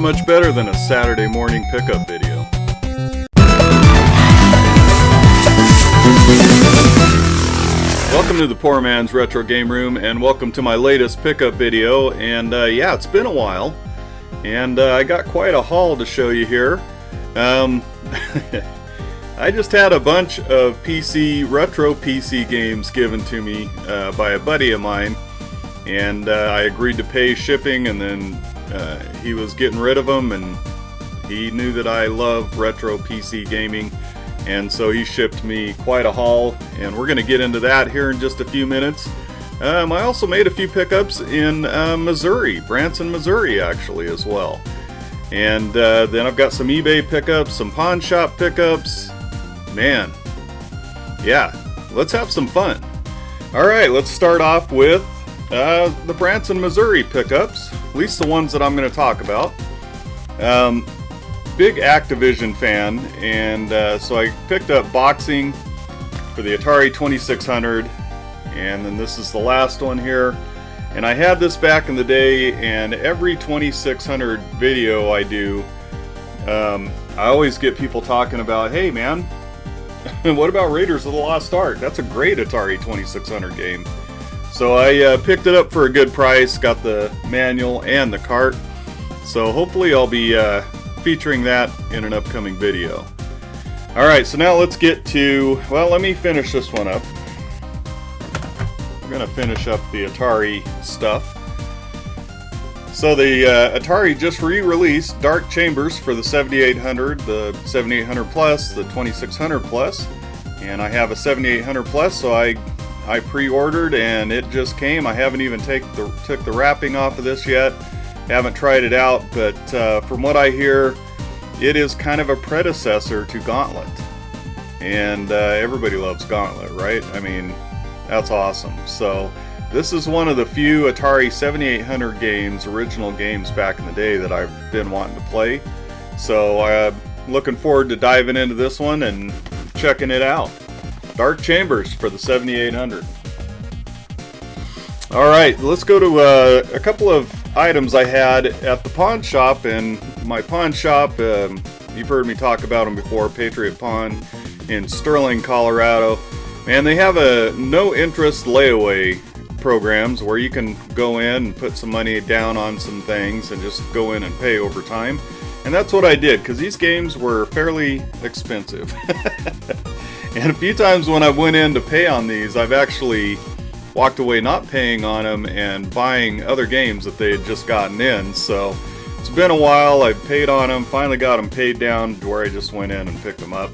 Not much better than a Saturday morning pickup video. Welcome to the Poor Man's Retro Game Room, and welcome to my latest pickup video. And yeah, it's been a while, and I got quite a haul to show you here. I just had a bunch of retro PC games given to me by a buddy of mine, and I agreed to pay shipping, and then he was getting rid of them, and he knew that I love retro PC gaming, and so he shipped me quite a haul, and we're going to get into that here in just a few minutes. I also made a few pickups in Missouri, Branson, Missouri actually as well. And then I've got some eBay pickups, some pawn shop pickups. Man, yeah, let's have some fun. Alright, let's start off with the Branson, Missouri pickups, at least the ones that I'm going to talk about. Big Activision fan, and so I picked up boxing for the Atari 2600, and then this is the last one here. And I had this back in the day, and every 2600 video I do, I always get people talking about, hey man, what about Raiders of the Lost Ark? That's a great Atari 2600 game. So I picked it up for a good price, got the manual and the cart. So hopefully I'll be featuring that in an upcoming video. Alright, so now let's get to, well, let me finish this one up. I'm going to finish up the Atari stuff. So the Atari just re-released Dark Chambers for the 7800, the 7800 Plus, the 2600 Plus, and I have a 7800 Plus, so I pre-ordered and it just came. I haven't even took the wrapping off of this yet. Haven't tried it out, but from what I hear, it is kind of a predecessor to Gauntlet, and everybody loves Gauntlet, right? I mean, that's awesome. So this is one of the few Atari 7800 games, original games back in the day, that I've been wanting to play. So I'm looking forward to diving into this one and checking it out. Dark Chambers for the 7800. Alright, let's go to a couple of items I had at the pawn shop. And my pawn shop, you've heard me talk about them before, Patriot Pawn in Sterling, Colorado. And they have a no-interest layaway programs where you can go in and put some money down on some things and just go in and pay over time. And that's what I did, because these games were fairly expensive. And a few times when I went in to pay on these, I've actually walked away not paying on them and buying other games that they had just gotten in. So it's been a while. I paid on them, finally got them paid down to where I just went in and picked them up.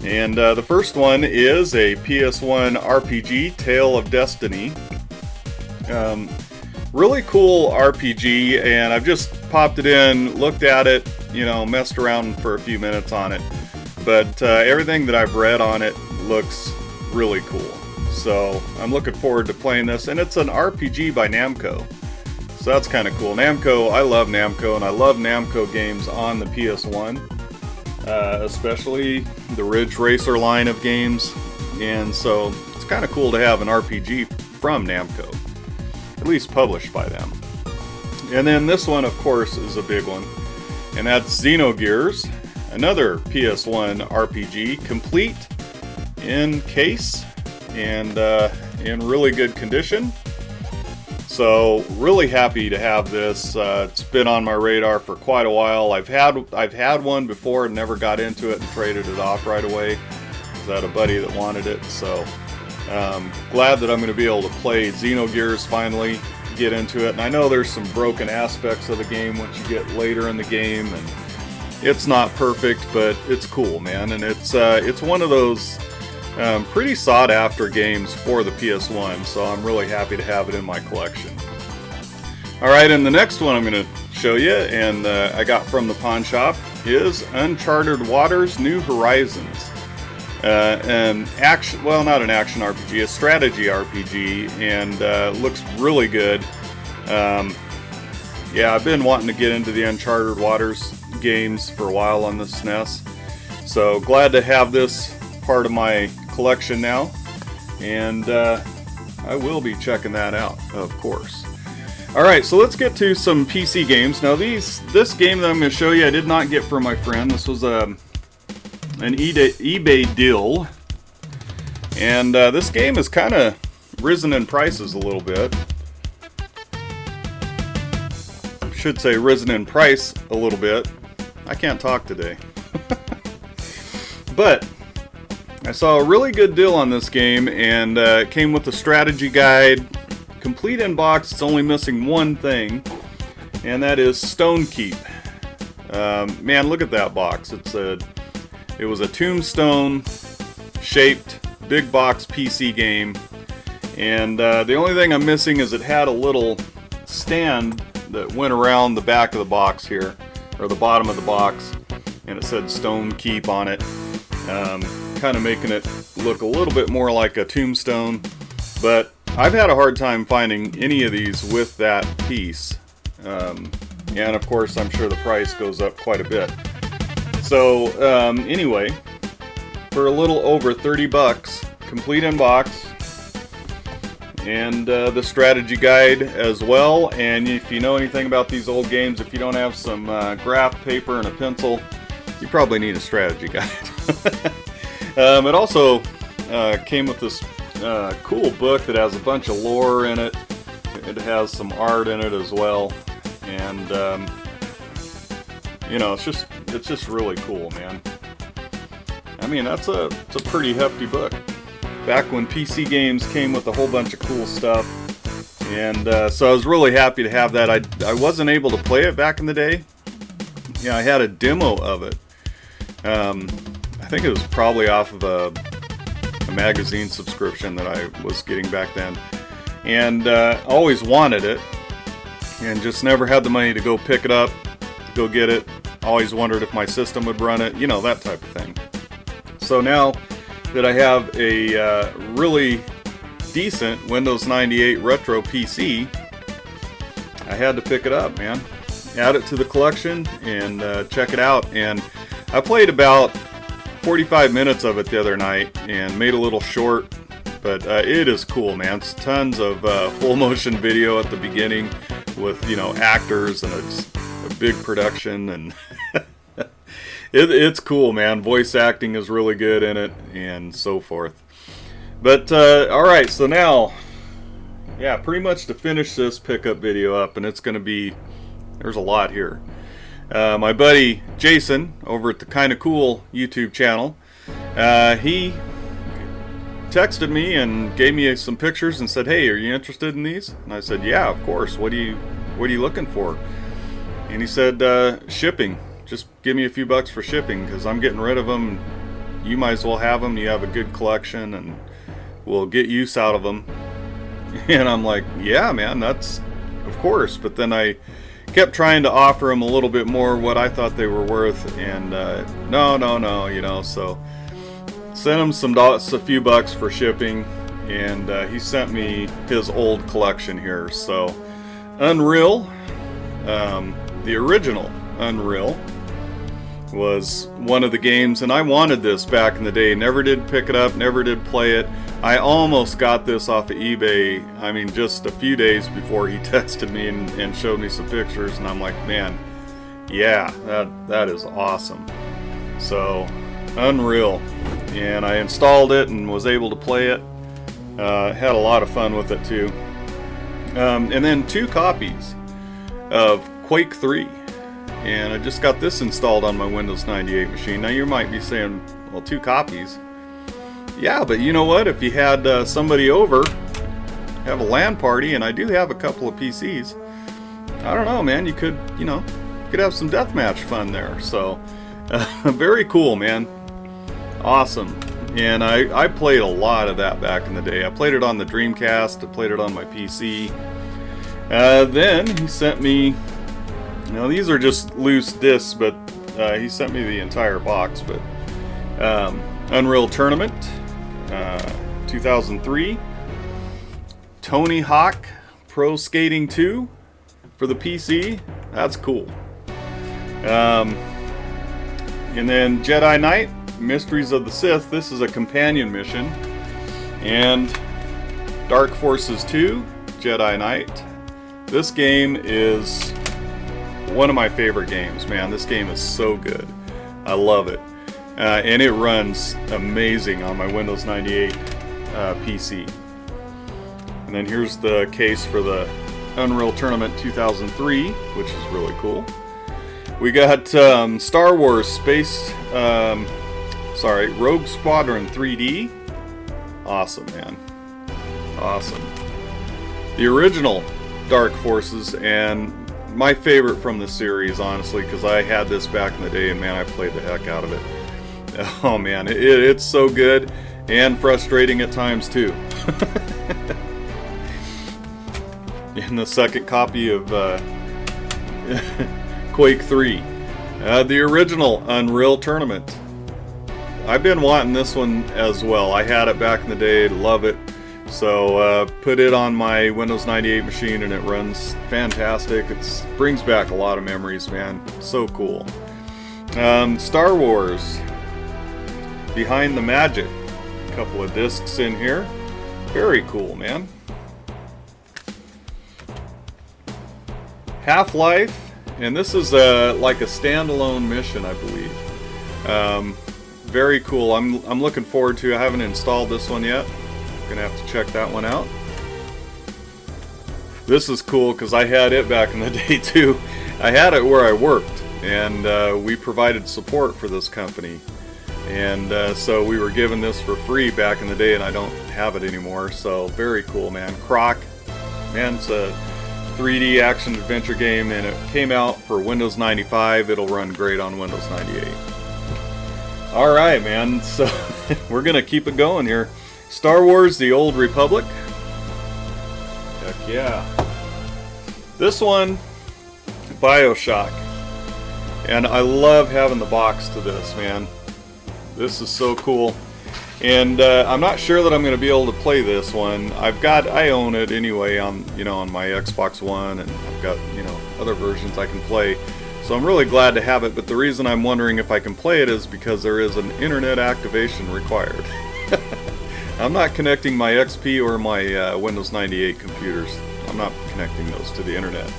And the first one is a PS1 RPG, Tale of Destiny. Really cool RPG, and I've just popped it in, looked at it, you know, messed around for a few minutes on it. But everything that I've read on it looks really cool. So I'm looking forward to playing this, and it's an RPG by Namco. So that's kind of cool. Namco, I love Namco, and I love Namco games on the PS1. Especially the Ridge Racer line of games, and so it's kind of cool to have an RPG from Namco, at least published by them. And then this one, of course, is a big one, and that's Xenogears, another PS1 RPG, complete in case and in really good condition. So really happy to have this. It's been on my radar for quite a while. I've had one before and never got into it and traded it off right away. I had a buddy that wanted it, so glad that I'm going to be able to play Xenogears finally, get into it. And I know there's some broken aspects of the game once you get later in the game, and it's not perfect, but it's cool, man. And it's one of those pretty sought after games for the PS1, so I'm really happy to have it in my collection. Alright, and the next one I'm going to show you, and I got from the pawn shop, is Uncharted Waters New Horizons. An action, well, not an action RPG, a strategy RPG, and looks really good. Yeah, I've been wanting to get into the Uncharted Waters games for a while on the SNES, so glad to have this part of my collection now, and I will be checking that out, of course. Alright, so let's get to some PC games. Now this game that I'm going to show you I did not get from my friend. This was an eBay deal. And this game has kind of risen in prices a little bit. I should say risen in price a little bit. I can't talk today. But I saw a really good deal on this game, and it came with a strategy guide. Complete in box. It's only missing one thing, and that is Stone Keep. Man, look at that box. It was a tombstone shaped big box PC game, and the only thing I'm missing is it had a little stand that went around the back of the box here, or the bottom of the box, and it said Stone Keep on it, kind of making it look a little bit more like a tombstone. But I've had a hard time finding any of these with that piece. And of course, I'm sure the price goes up quite a bit. So anyway, for a little over 30 bucks, complete in box, and the strategy guide as well. And if you know anything about these old games, if you don't have some graph paper and a pencil, you probably need a strategy guide. It also came with this cool book that has a bunch of lore in it. It has some art in it as well, and you know, it's just really cool, man. I mean, it's a pretty hefty book. Back when PC games came with a whole bunch of cool stuff, and so I was really happy to have that. I wasn't able to play it back in the day. Yeah, I had a demo of it. I think it was probably off of a magazine subscription that I was getting back then, and always wanted it, and just never had the money to go pick it up, go get it. Always wondered if my system would run it, you know, that type of thing. So now that I have a really decent Windows 98 retro PC, I had to pick it up, man. Add it to the collection and check it out. And I played about 45 minutes of it the other night and made a little short, but it is cool, man. It's tons of full motion video at the beginning with, you know, actors and a big production, and it's cool, man. Voice acting is really good in it and so forth. But alright, so now, yeah, pretty much to finish this pickup video up, and it's going to be, there's a lot here. My buddy Jason over at the Kinda Cool YouTube channel, he texted me and gave me some pictures and said, "Hey, are you interested in these?" And I said, "Yeah, of course. What are you looking for?" And he said, "Shipping. Just give me a few bucks for shipping, because I'm getting rid of them. You might as well have them. You have a good collection, and we'll get use out of them." And I'm like, "Yeah, man, that's of course." But then I kept trying to offer him a little bit more what I thought they were worth, and no, you know, so sent him a few bucks for shipping, and he sent me his old collection here. So Unreal, the original Unreal, was one of the games, and I wanted this back in the day. Never did pick it up, never did play it. I almost got this off of eBay, I mean, just a few days before he texted me and showed me some pictures, and I'm like, man, yeah, that is awesome. So, Unreal. And I installed it and was able to play it. Had a lot of fun with it too. And then 2 copies of Quake 3. And I just got this installed on my Windows 98 machine. Now you might be saying, well, 2 copies. Yeah, but you know what? If you had somebody over, have a LAN party, and I do have a couple of PCs, I don't know, man, you could have some deathmatch fun there. So, very cool, man. Awesome. And I played a lot of that back in the day. I played it on the Dreamcast, I played it on my PC. Then he sent me, now these are just loose discs, but he sent me the entire box. But Unreal Tournament, 2003, Tony Hawk Pro Skating 2 for the PC. That's cool. And then Jedi Knight, Mysteries of the Sith. This is a companion mission. And Dark Forces 2, Jedi Knight. This game is one of my favorite games, man. This game is so good. I love it. And it runs amazing on my Windows 98 PC. And then here's the case for the Unreal Tournament 2003, which is really cool. We got Star Wars Rogue Squadron 3D. Awesome, man. Awesome. The original Dark Forces, and my favorite from the series, honestly, because I had this back in the day, and man, I played the heck out of it. Oh man, it's so good, and frustrating at times too. In the second copy of Quake 3, the original Unreal Tournament. I've been wanting this one as well. I had it back in the day, love it. So put it on my Windows 98 machine and it runs fantastic. It brings back a lot of memories, man. So cool. Star Wars, Behind the Magic. A couple of discs in here. Very cool, man. Half-Life, and this is like a standalone mission, I believe. Very cool. I'm looking forward to. I haven't installed this one yet. Gonna have to check that one out. This is cool because I had it back in the day too. I had it where I worked, and we provided support for this company, and so we were given this for free back in the day, and I don't have it anymore. So very cool, man. Croc, man, it's a 3D action adventure game, and it came out for Windows 95. It'll run great on Windows 98. All right, man. So we're gonna keep it going here. Star Wars: The Old Republic. Heck yeah. This one, BioShock. And I love having the box to this, man. This is so cool. And I'm not sure that I'm going to be able to play this one. I own it anyway on my Xbox One, and I've got, other versions I can play. So I'm really glad to have it, but the reason I'm wondering if I can play it is because there is an internet activation required. I'm not connecting my XP or my Windows 98 computers. I'm not connecting those to the internet.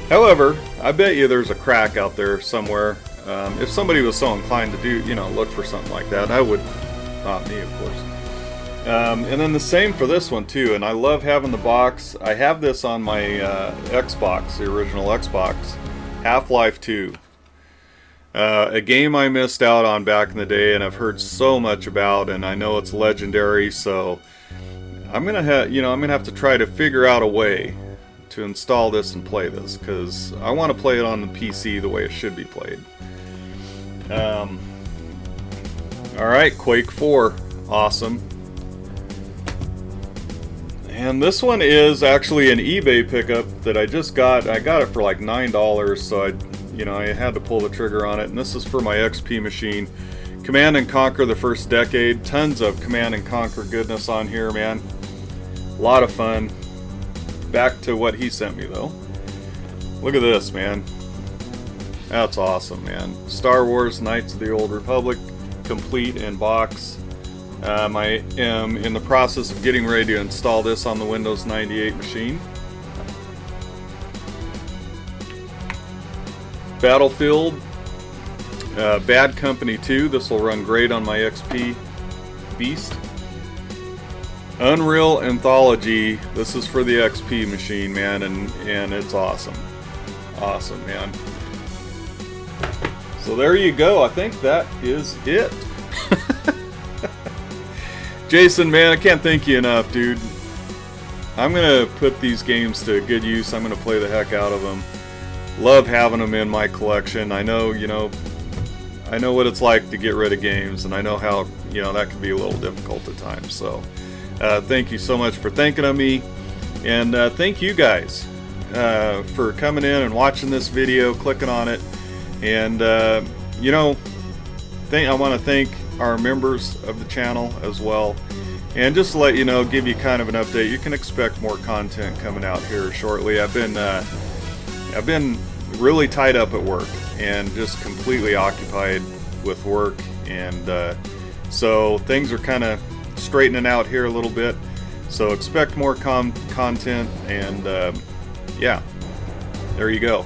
However, I bet you there's a crack out there somewhere. If somebody was so inclined to look for something like that, I would. Not me, of course. And then the same for this one too. And I love having the box. I have this on my Xbox, the original Xbox, Half-Life 2. A game I missed out on back in the day, and I've heard so much about, and I know it's legendary. So I'm gonna have to try to figure out a way to install this and play this, because I want to play it on the PC the way it should be played. Alright, Quake 4. Awesome. And this one is actually an eBay pickup that I just got. I got it for like $9, so I had to pull the trigger on it. And this is for my XP machine. Command & Conquer: The First Decade. Tons of Command & Conquer goodness on here, man. A lot of fun. Back to what he sent me, though. Look at this, man. That's awesome, man. Star Wars: Knights of the Old Republic. Complete in box. I am in the process of getting ready to install this on the Windows 98 machine. Battlefield, Bad Company 2. This will run great on my XP beast. Unreal Anthology. This is for the XP machine, man, and it's awesome. Awesome, man. So there you go. I think that is it. Jason, man, I can't thank you enough, dude. I'm going to put these games to good use. I'm going to play the heck out of them. Love having them in my collection. I know what it's like to get rid of games, and I know how, that can be a little difficult at times. So, thank you so much for thinking of me. And thank you guys for coming in and watching this video, clicking on it. And, I want to thank our members of the channel as well. And just to let you know, give you kind of an update, you can expect more content coming out here shortly. I've been really tied up at work and just completely occupied with work. And so things are kind of straightening out here a little bit. So expect more content, and yeah. there you go.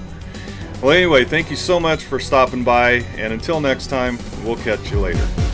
Well, anyway, thank you so much for stopping by, and until next time, we'll catch you later.